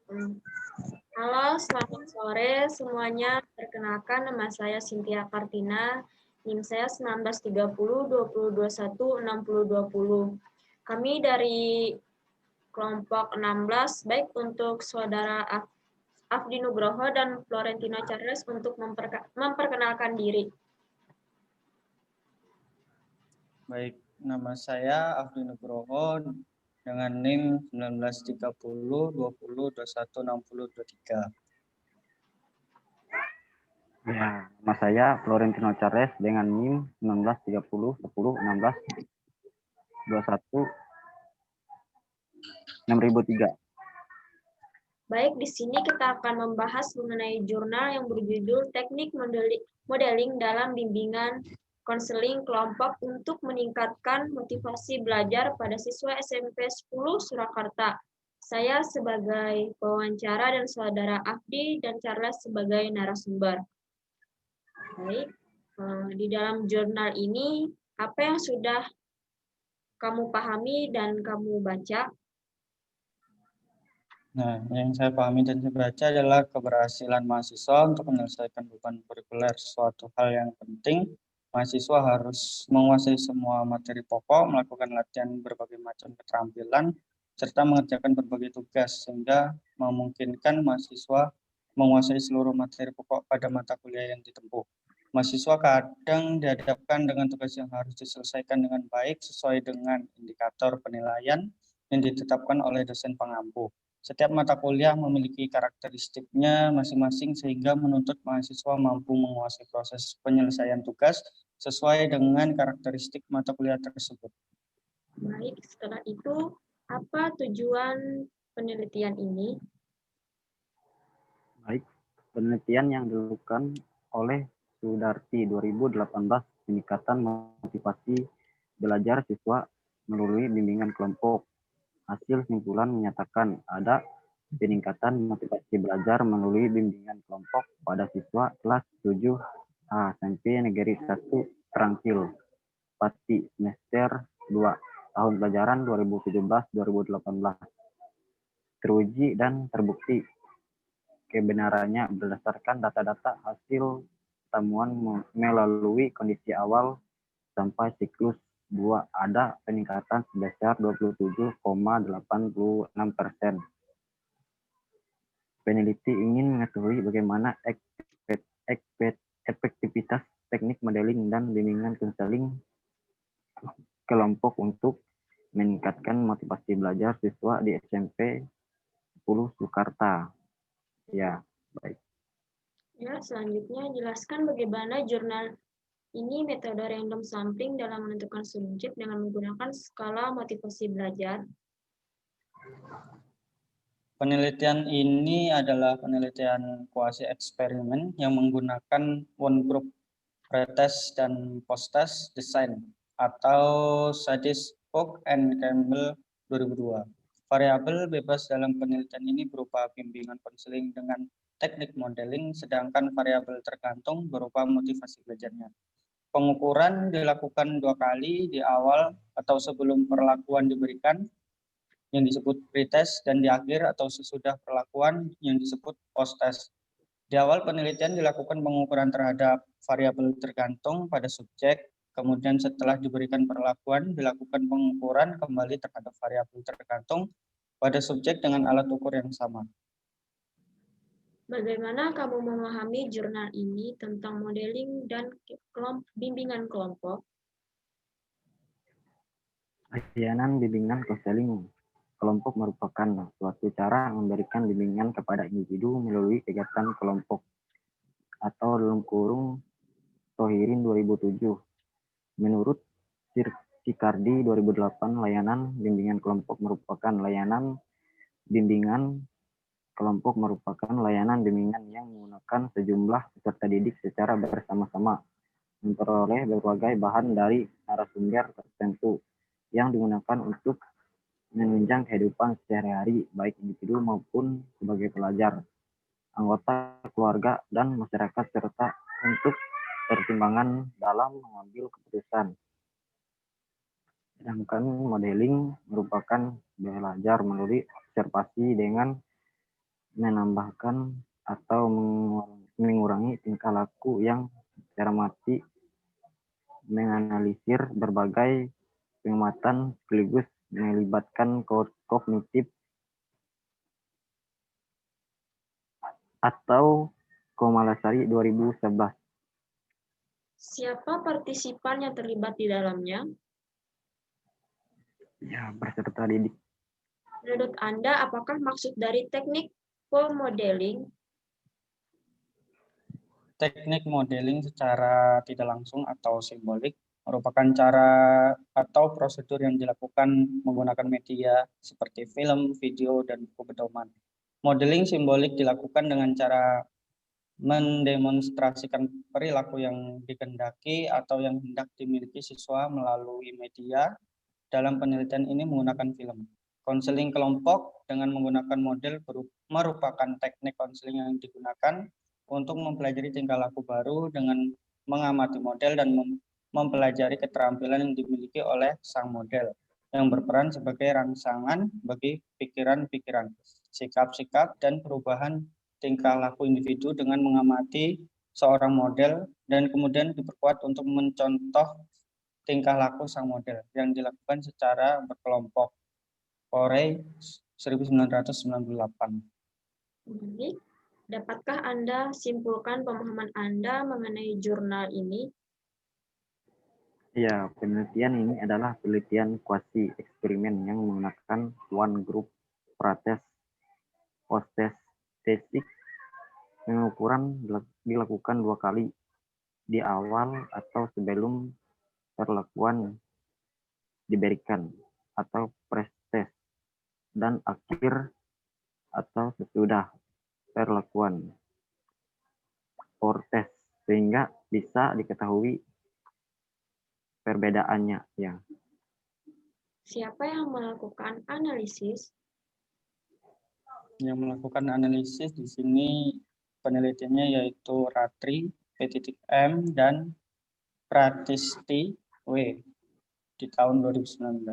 Halo, selamat sore semuanya. Perkenalkan, nama saya Cynthia Kartina. NIM saya 1930 2021 6020. Kami dari kelompok 16, baik untuk saudara Afdi Nugroho dan Florentino Charles untuk memperkenalkan diri. Baik, nama saya Afdi Nugroho dengan NIM 1930 20 21 60 23. Ya, nama saya Florentino Charles dengan NIM 1930 10 16 21 6003. Baik, di sini kita akan membahas mengenai jurnal yang berjudul Teknik Modeling dalam Bimbingan Konseling Kelompok untuk Meningkatkan Motivasi Belajar pada Siswa SMP 10 Surakarta. Saya sebagai pewawancara dan saudara Afdi dan Charles sebagai narasumber. Baik, di dalam jurnal ini apa yang sudah kamu pahami dan kamu baca? Nah, yang saya pahami dan saya baca adalah keberhasilan mahasiswa untuk menyelesaikan beban kurikuler, suatu hal yang penting. Mahasiswa harus menguasai semua materi pokok, melakukan latihan berbagai macam keterampilan, serta mengerjakan berbagai tugas, sehingga memungkinkan mahasiswa menguasai seluruh materi pokok pada mata kuliah yang ditempuh. Mahasiswa kadang dihadapkan dengan tugas yang harus diselesaikan dengan baik sesuai dengan indikator penilaian yang ditetapkan oleh dosen pengampu. Setiap mata kuliah memiliki karakteristiknya masing-masing sehingga menuntut mahasiswa mampu menguasai proses penyelesaian tugas sesuai dengan karakteristik mata kuliah tersebut. Baik, setelah itu apa tujuan penelitian ini? Baik, penelitian yang dilakukan oleh Sudarti 2018 peningkatan motivasi belajar siswa melalui bimbingan kelompok. Hasil simpulan menyatakan ada peningkatan motivasi belajar melalui bimbingan kelompok pada siswa kelas 7A SMP Negeri 1 Trangkil, Pati, semester 2, tahun pelajaran 2017-2018. Teruji dan terbukti kebenarannya berdasarkan data-data hasil temuan melalui kondisi awal sampai siklus 2 ada peningkatan sebesar 27,86%. Peneliti ingin mengetahui bagaimana efektivitas teknik modeling dan bimbingan konseling kelompok untuk meningkatkan motivasi belajar siswa di SMP 10 Surakarta. Ya, baik. Ya, selanjutnya jelaskan bagaimana jurnal ini metode random sampling dalam menentukan subjek dengan menggunakan skala motivasi belajar. Penelitian ini adalah penelitian kuasi eksperimen yang menggunakan one group pretest dan post-test design atau Sadis, Fogg and Campbell 2002. Variabel bebas dalam penelitian ini berupa bimbingan konseling dengan teknik modeling, sedangkan variabel tergantung berupa motivasi belajarnya. Pengukuran dilakukan 2 kali di awal atau sebelum perlakuan diberikan, yang disebut pretest, dan di akhir atau sesudah perlakuan yang disebut post-test. Di awal penelitian dilakukan pengukuran terhadap variabel tergantung pada subjek, kemudian setelah diberikan perlakuan dilakukan pengukuran kembali terhadap variabel tergantung pada subjek dengan alat ukur yang sama. Bagaimana kamu memahami jurnal ini tentang modeling dan bimbingan kelompok? Layanan bimbingan konseling kelompok merupakan suatu cara memberikan bimbingan kepada individu melalui kegiatan kelompok atau dalam kurung Tohirin 2007. Menurut Sikardi 2008, layanan bimbingan kelompok merupakan layanan bimbingan yang menggunakan sejumlah peserta didik secara bersama-sama memperoleh berbagai bahan dari narasumber tertentu yang digunakan untuk menunjang kehidupan sehari-hari baik individu maupun sebagai pelajar, anggota keluarga, dan masyarakat serta untuk pertimbangan dalam mengambil keputusan. Sedangkan modeling merupakan belajar melalui observasi dengan menambahkan atau mengurangi tingkah laku yang cermati, menganalisir berbagai pengamatan sekaligus melibatkan kognitif atau Komalasari 2011. Siapa partisipan yang terlibat di dalamnya? Ya, peserta didik. Menurut Anda, apakah maksud dari teknik role modeling? Teknik modeling secara tidak langsung atau simbolik merupakan cara atau prosedur yang dilakukan menggunakan media seperti film, video, dan buku pedoman. Modeling simbolik dilakukan dengan cara mendemonstrasikan perilaku yang dikehendaki atau yang hendak dimiliki siswa melalui media. Dalam penelitian ini menggunakan film. Konseling kelompok dengan menggunakan model merupakan teknik konseling yang digunakan untuk mempelajari tingkah laku baru dengan mengamati model dan mempelajari keterampilan yang dimiliki oleh sang model yang berperan sebagai rangsangan bagi pikiran-pikiran, sikap-sikap, dan perubahan tingkah laku individu dengan mengamati seorang model dan kemudian diperkuat untuk mencontoh tingkah laku sang model yang dilakukan secara berkelompok. Corey 1998. Baik. Dapatkah Anda simpulkan pemahaman Anda mengenai jurnal ini? Ya, penelitian ini adalah penelitian kuasi eksperimen yang menggunakan one group prates postesis. Pengukuran dilakukan 2 kali, di awal atau sebelum perlakuan diberikan atau pre-test, dan akhir atau sesudah perlakuan post-test, sehingga bisa diketahui perbedaannya. Ya. Siapa yang melakukan analisis? Yang melakukan analisis di sini penelitiannya yaitu Ratri, P.M, dan Pratisti W di tahun 2019.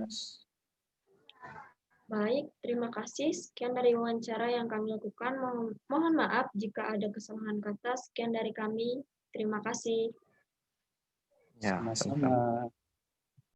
Baik, terima kasih. Sekian dari wawancara yang kami lakukan. Mohon maaf jika ada kesalahan kata. Sekian dari kami. Terima kasih. Ya, Sama-sama.